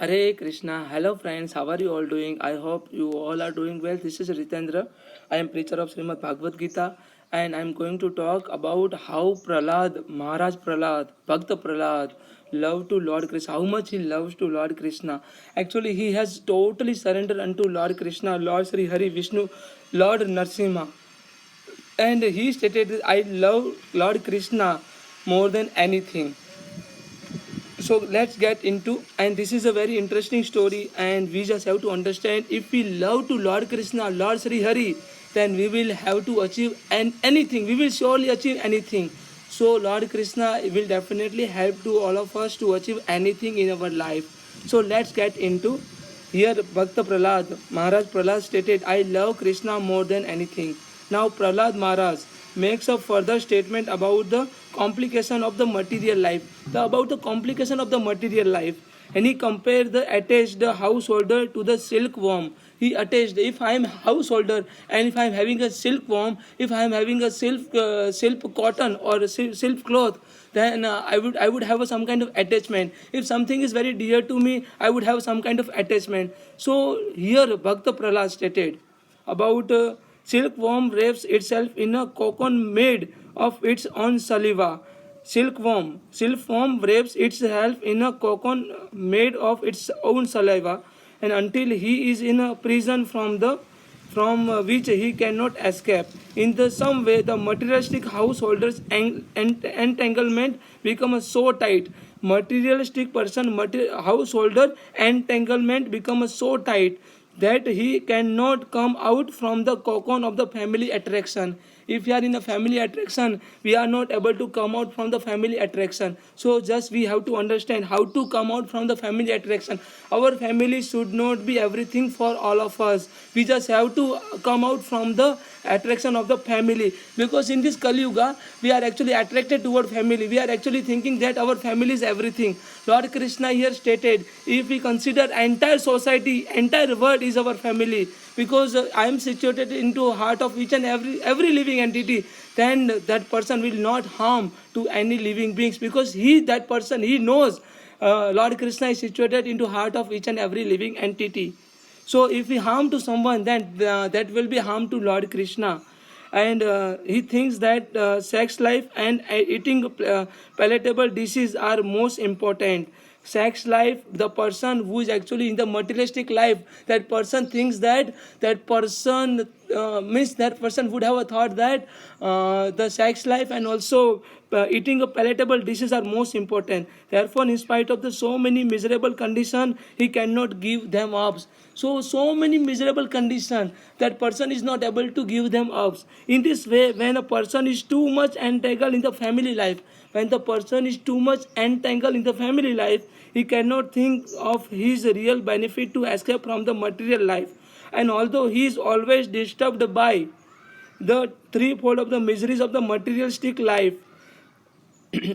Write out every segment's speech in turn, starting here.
Hare Krishna. Hello friends, how are you all doing? I hope you all are doing well. This is Ritendra. I am preacher of Srimad Bhagavad Gita and I am going to talk about how Prahalad, Maharaj Prahalad, Bhakta Prahalad, love to Lord Krishna, how much he loves to Lord Krishna. Actually, he has totally surrendered unto Lord Krishna, Lord Sri Hari Vishnu, Lord Narsimha. And he stated, I love Lord Krishna more than anything. So let's get into, and this is a very interesting story, and we just have to understand, if we love to Lord Krishna, Lord Sri Hari, then we will have to achieve anything, we will surely achieve anything. So Lord Krishna will definitely help to all of us to achieve anything in our life. So let's get into. Here Bhakta Prahlad, Maharaj Prahlad stated, I love Krishna more than anything. Now Prahlad Maharaj makes a further statement about the complication of the material life, about the complication of the material life. And he compared the attached householder to the silkworm. He attached, if I am householder and if I am having a silkworm, if I am having a silk cotton or a silk cloth, then I would have some kind of attachment. If something is very dear to me, I would have some kind of attachment. So here Bhakta Prahlad stated about silkworm wraps itself in a cocoon made of its own saliva. Silkworm wraps itself in a cocoon made of its own saliva, and until he is in a prison from which he cannot escape. In the some way, the materialistic householder's entanglement becomes so tight. Materialistic person, householder entanglement becomes so tight that he cannot come out from the cocoon of the family attraction. If we are in a family attraction, we are not able to come out from the family attraction. So just we have to understand how to come out from the family attraction. Our family should not be everything for all of us. We just have to come out from the attraction of the family, because in this Kali Yuga we are actually attracted toward family. We are actually thinking that our family is everything. Lord Krishna here stated, if we consider entire society, entire world is our family, because I am situated into heart of each and every living entity, then that person will not harm to any living beings, because that person he knows Lord Krishna is situated into heart of each and every living entity. So if we harm to someone, then that will be harm to Lord Krishna. And he thinks that sex life and eating palatable dishes are most important. Sex life, the person who is actually in the materialistic life, that person thinks that that person means that person would have a thought that the sex life and also eating a palatable dishes are most important. Therefore, in spite of the so many miserable condition, he cannot give them up. So many miserable conditions, that person is not able to give them up. In this way, when a person is too much entangled in the family life, when the person is too much entangled in the family life, he cannot think of his real benefit to escape from the material life. And although he is always disturbed by the threefold of the miseries of the materialistic life,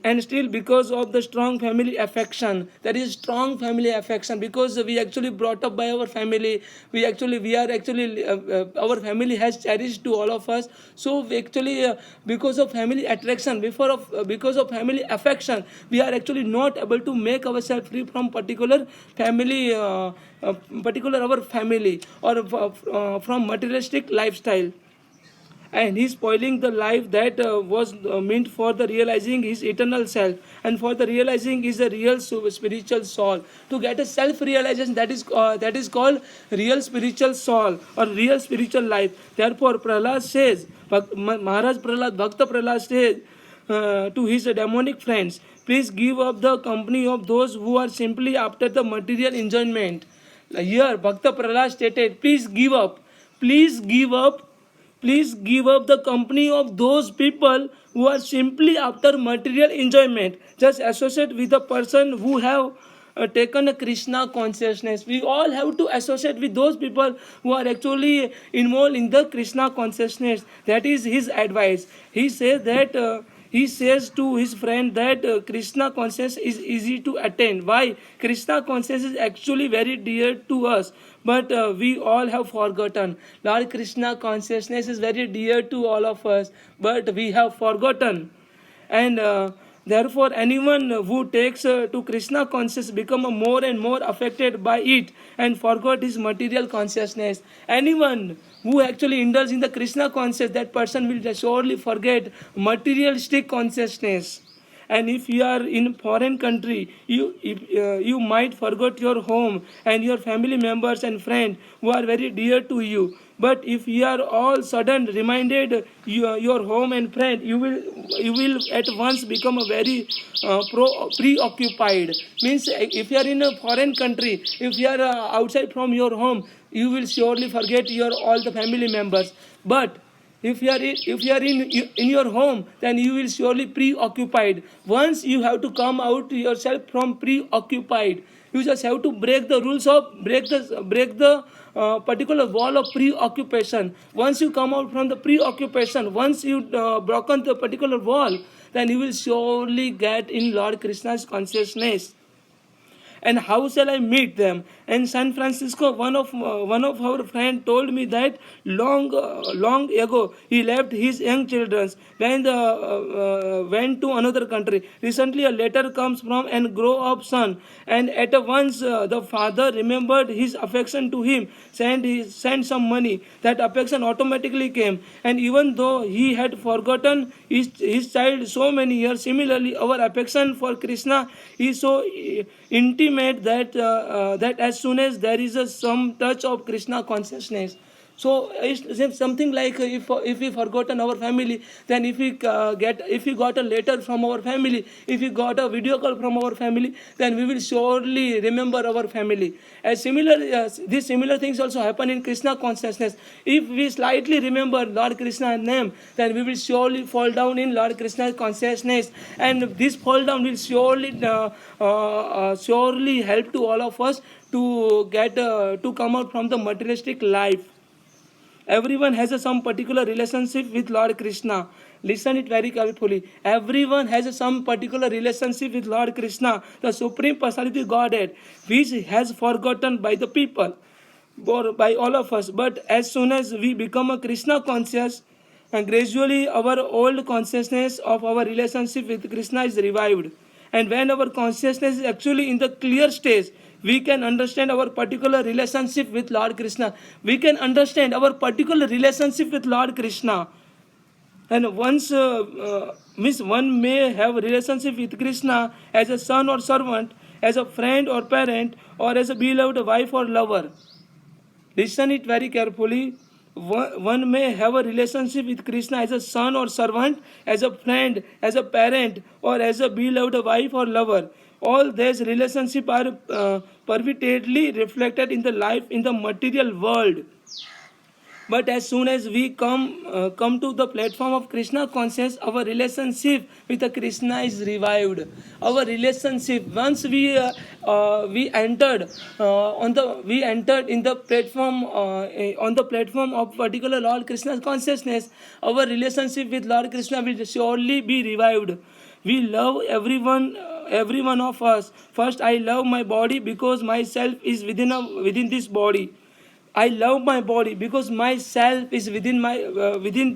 and still, because of the strong family affection, that is strong family affection, because we actually brought up by our family, our family has cherished to all of us. So we actually because of family attraction, because of family affection, we are actually not able to make ourselves free from particular our family, or from materialistic lifestyle. And he's spoiling the life that was meant for the realizing his eternal self, and for the realizing is a real spiritual soul. To get a self realization, that is called real spiritual soul or real spiritual life. Therefore Prahlad says, Maharaj Prahlad, Bhakta Prahlad says to his demonic friends, please give up the company of those who are simply after the material enjoyment. Here Bhakta Prahlad stated, please give up Please give up the company of those people who are simply after material enjoyment. Just associate with the person who have taken a Krishna consciousness. We all have to associate with those people who are actually involved in the Krishna consciousness. That is his advice. He says to his friend that Krishna consciousness is easy to attain. Why? Krishna consciousness is actually very dear to us, but we all have forgotten. Lord Krishna consciousness is very dear to all of us, but we have forgotten. And Therefore, anyone who takes to Krishna consciousness become more and more affected by it and forgot his material consciousness. Anyone who actually indulges in the Krishna consciousness, that person will surely forget materialistic consciousness. And if you are in foreign country, you might forget your home and your family members and friends who are very dear to you. But if you are all sudden reminded your home and friend, you will at once become a very preoccupied. Means if you are in a foreign country, if you are outside from your home, you will surely forget your all the family members. But if you are in your home, then you will surely preoccupied. Once you have to come out yourself from preoccupied, you just have to break the particular wall of preoccupation. Once you come out from the preoccupation, once you broken the particular wall, then you will surely get in Lord Krishna's consciousness. And how shall I meet them? In San Francisco, one of our friend told me that long ago he left his young children went to another country. Recently, a letter comes from and grow up son, and at once the father remembered his affection to him, sent some money. That affection automatically came, and even though he had forgotten his child so many years, similarly our affection for Krishna is so intimate that as soon as there is some touch of Krishna consciousness, so it's something like if we forgotten our family, then if we got a letter from our family, if we got a video call from our family, then we will surely remember our family. As these similar things also happen in Krishna consciousness. If we slightly remember Lord Krishna's name, then we will surely fall down in Lord Krishna's consciousness, and this fall down will surely help to all of us to get to come out from the materialistic life. Everyone has some particular relationship with Lord Krishna. Listen it very carefully. Everyone has some particular relationship with Lord Krishna, the Supreme Personality Godhead, which has forgotten by the people, or by all of us. But as soon as we become a Krishna conscious, and gradually our old consciousness of our relationship with Krishna is revived. And when our consciousness is actually in the clear stage, we can understand our particular relationship with Lord Krishna. We can understand our particular relationship with Lord Krishna. And means one may have a relationship with Krishna as a son or servant, as a friend or parent, or as a beloved wife or lover. Listen it very carefully. One may have a relationship with Krishna as a son or servant, as a friend, as a parent, or as a beloved wife or lover. All these relationships are pervadedly reflected in the life in the material world. But as soon as we come to the platform of Krishna consciousness, our relationship with the Krishna is revived. Our relationship, once we entered in the platform on the platform of particular Lord Krishna's consciousness, our relationship with Lord Krishna will surely be revived. We love every one of us. First, I love my body because myself is within this body. I love my body because myself is within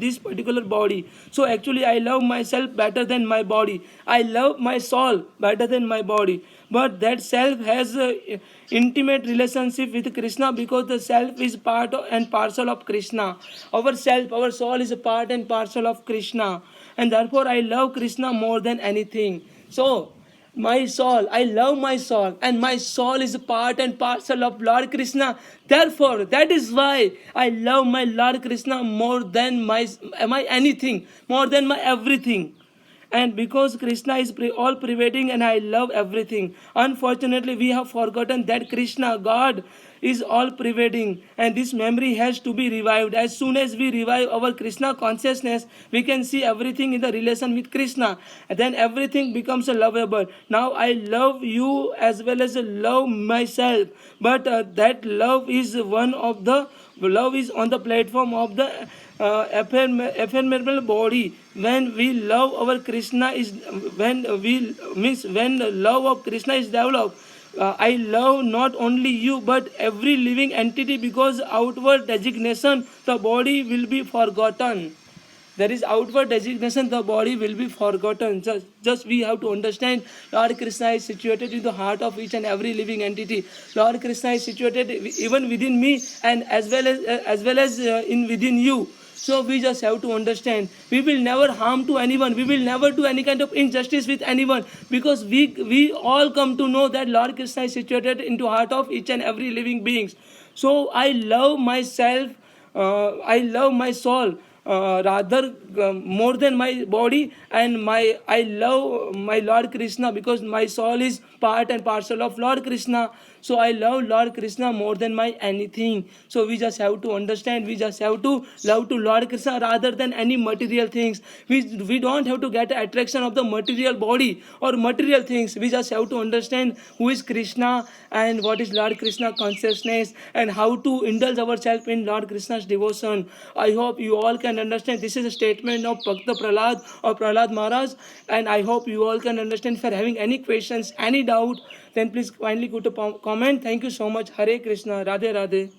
this particular body. So actually I love myself better than my body. I love my soul better than my body. But that self has a intimate relationship with Krishna because the self is part and parcel of Krishna. Our self, our soul is a part and parcel of Krishna. And therefore I love Krishna more than anything. So my soul, I love my soul, and my soul is a part and parcel of Lord Krishna. Therefore, that is why I love my Lord Krishna more than my anything, more than my everything. And because Krishna is all pervading and I love everything. Unfortunately, we have forgotten that Krishna, God, is all pervading, and this memory has to be revived. As soon as we revive our Krishna consciousness, we can see everything in the relation with Krishna, and then everything becomes lovable. Now I love you as well as love myself, but that love is on the platform of the ephemeral body. When we love our Krishna is when love of Krishna is developed. I love not only you but every living entity, because outward designation the body will be forgotten. there is outward designation, the body will be forgotten. Just we have to understand Lord Krishna is situated in the heart of each and every living entity. Lord Krishna is situated even within me, and as well as in within you. So we just have to understand we will never harm to anyone, we will never do any kind of injustice with anyone, because we all come to know that Lord Krishna is situated into heart of each and every living beings. So I love myself, I love my soul, rather more than my body, and my I love my Lord Krishna because my soul is part and parcel of Lord Krishna. So I love Lord Krishna more than my anything. So we just have to understand, we just have to love to Lord Krishna rather than any material things. We don't have to get attraction of the material body or material things. We just have to understand who is Krishna and what is Lord Krishna consciousness, and how to indulge ourselves in Lord Krishna's devotion. I hope you all can understand. This is a statement of Bhakta Prahalad or Prahalad Maharaj, and I hope you all can understand. If you are having any questions, any doubt, then please kindly go to comment. Thank you so much. Hare Krishna. Radhe Radhe.